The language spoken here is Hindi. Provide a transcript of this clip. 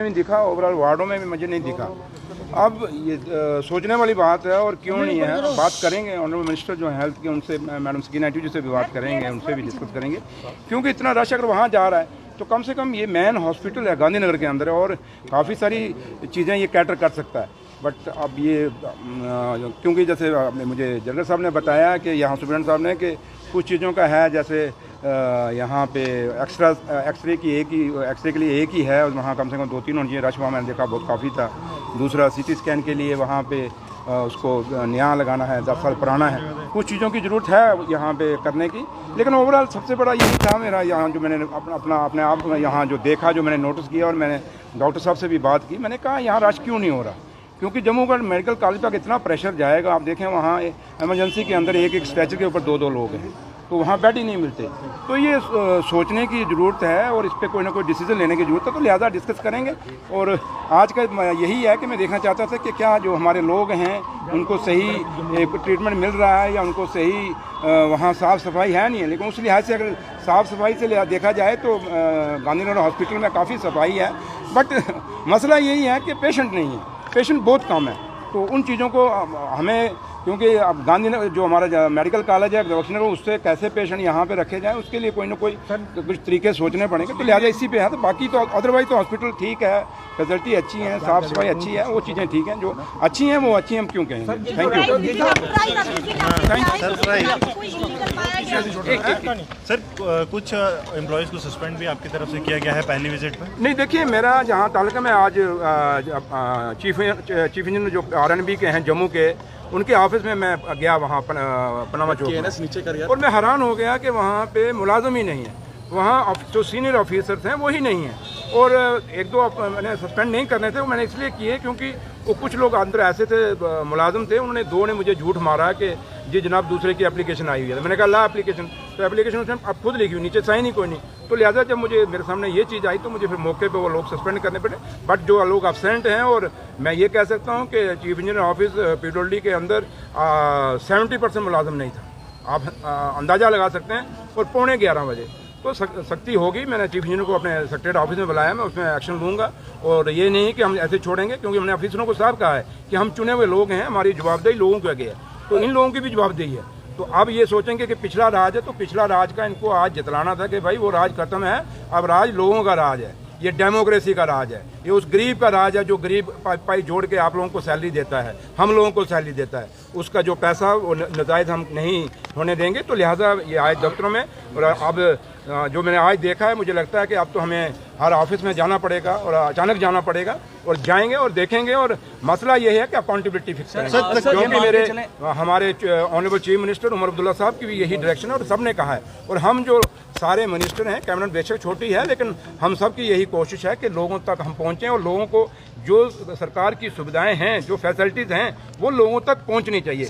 नहीं दिखा, ओवरऑल वार्डों में भी मुझे नहीं दिखा। अब ये सोचने वाली बात है और क्यों नहीं है, बात करेंगे ऑनरेबल मिनिस्टर जो हेल्थ के, उनसे मैडम सकीना जी से भी बात करेंगे, उनसे भी डिस्कस करेंगे। क्योंकि इतना रश अगर वहाँ जा रहा है तो कम से कम ये मेन हॉस्पिटल है गांधीनगर के अंदर और काफ़ी सारी चीज़ें ये कैटर कर सकता है। बट अब ये क्योंकि जैसे मुझे जनरल साहब ने बताया कि यहाँ सुप्रिटेंडेंट साहब ने कि कुछ चीज़ों का है, जैसे यहाँ पे एक्सरे के लिए एक ही है और वहाँ कम से कम 2-3 होनी चाहिए। रश वहाँ मैंने देखा बहुत काफ़ी था। दूसरा सीटी स्कैन के लिए वहाँ पे उसको नया लगाना है, 10 साल पुराना है। कुछ चीज़ों की ज़रूरत है यहाँ पे करने की, लेकिन ओवरऑल सबसे बड़ा यही था मेरा यहाँ जो मैंने अपने आप यहाँ जो देखा, जो मैंने नोटिस किया और मैंने डॉक्टर साहब से भी बात की। मैंने कहा यहाँ रश क्यों नहीं हो रहा, क्योंकि जम्मूगढ़ मेडिकल कॉलेज तक इतना प्रेशर जाएगा। आप देखें वहाँ इमरजेंसी के अंदर एक स्ट्रेचर के ऊपर 2-2 लोग हैं, तो वहाँ बेड ही नहीं मिलते। तो ये सोचने की ज़रूरत है और इस पर कोई ना कोई डिसीजन लेने की ज़रूरत है, तो लिहाजा डिस्कस करेंगे। और आज का यही है कि मैं देखना चाहता था कि क्या जो हमारे लोग हैं उनको सही ट्रीटमेंट मिल रहा है या उनको सही वहाँ साफ़ सफाई है नहीं है। लेकिन उस लिहाज से अगर साफ़ सफाई से देखा जाए तो गांधीनगर हॉस्पिटल में काफ़ी सफाई है। बट मसला यही है कि पेशेंट नहीं है, पेशेंट बहुत कम है। तो उन चीज़ों को हमें, क्योंकि अब गांधीनगर जो हमारा मेडिकल कॉलेज है दक्षिणनगर, उससे कैसे पेशेंट यहाँ पे रखे जाएं, उसके लिए कोई ना कोई कुछ तरीके सोचने पड़ेंगे। तो लिहाजा इसी पे है। तो बाकी तो अदरवाइज तो हॉस्पिटल ठीक है, फैसिलिटी अच्छी है, साफ़ सफाई अच्छी है, वो चीज़ें ठीक हैं। जो अच्छी हैं वो अच्छी, हम क्यों कहेंगे। Thank you sir. कुछ एम्प्लॉयज़ को सस्पेंड भी आपकी तरफ से किया गया है पहली विजिट में? नहीं, देखिए मेरा जहाँ ताल्लुका में आज चीफ इंजीनियर जो RNB के हैं जम्मू के, उनके ऑफिस में मैं गया वहाँ पनामा चौक नीचे कर, और मैं हैरान हो गया कि वहाँ पे मुलाजिम ही नहीं है। वहाँ जो सीनियर ऑफिसर्स हैं वही नहीं हैं। और 1-2 मैंने सस्पेंड नहीं करने थे, वो मैंने इसलिए किए क्योंकि वो कुछ लोग अंदर ऐसे थे, मुलाजिम थे, उन्होंने 2 ने मुझे झूठ मारा कि जी जनाब दूसरे की एप्लीकेशन आई हुई है। मैंने कहा ला एप्लीकेशन, तो एप्लीकेशन उसने अब खुद लिखी हुई, नीचे साइन ही कोई नहीं। तो लिहाजा जब मुझे मेरे सामने ये चीज़ आई तो मुझे फिर मौके पे वो लोग सस्पेंड करने पड़े। बट जो लोग एब्सेंट हैं, और मैं ये कह सकता हूँ कि चीफ इंजीनियर ऑफिस PWD के अंदर 70% मुलाजिम नहीं था। आप अंदाज़ा लगा सकते हैं। और 11:15 बजे तो सख्ती होगी। मैंने चीफ इंजीनियर को अपने सेक्रेटरी ऑफिस में बुलाया, मैं उसमें एक्शन लूँगा। और ये नहीं कि हम ऐसे छोड़ेंगे, क्योंकि हमने ऑफिसरों को साफ कहा है कि हम चुने हुए लोग हैं, हमारी जवाबदेही लोगों के आगे है, तो इन लोगों की भी जवाबदेही है। तो अब ये सोचेंगे कि पिछला राज है, तो पिछला राज का इनको आज जतलाना था कि भाई वो राज खत्म है, अब राज लोगों का राज है, ये डेमोक्रेसी का राज है, ये उस गरीब का राज है जो गरीब पाई जोड़ के आप लोगों को सैलरी देता है, हम लोगों को सैलरी देता है। उसका जो पैसा वो नजायज़ हम नहीं होने देंगे। तो लिहाजा ये आए दफ्तरों में। और अब जो मैंने आज देखा है, मुझे लगता है कि अब तो हमें हर ऑफिस में जाना पड़ेगा और अचानक जाना पड़ेगा, और जाएंगे और देखेंगे। और मसला ये है कि अकाउंटेबिलिटी फिक्स करें, क्योंकि मेरे हमारे honourable chief minister Omar Abdullah साहब की भी यही डायरेक्शन है और सब ने कहा है। और हम जो सारे मिनिस्टर हैं, कैबिनेट बेशक छोटी है, लेकिन हम सब की यही कोशिश है कि लोगों तक हम पहुँचें और लोगों को जो सरकार की सुविधाएं हैं, जो फैसिलिटीज़ हैं, वो लोगों तक पहुँचनी चाहिए।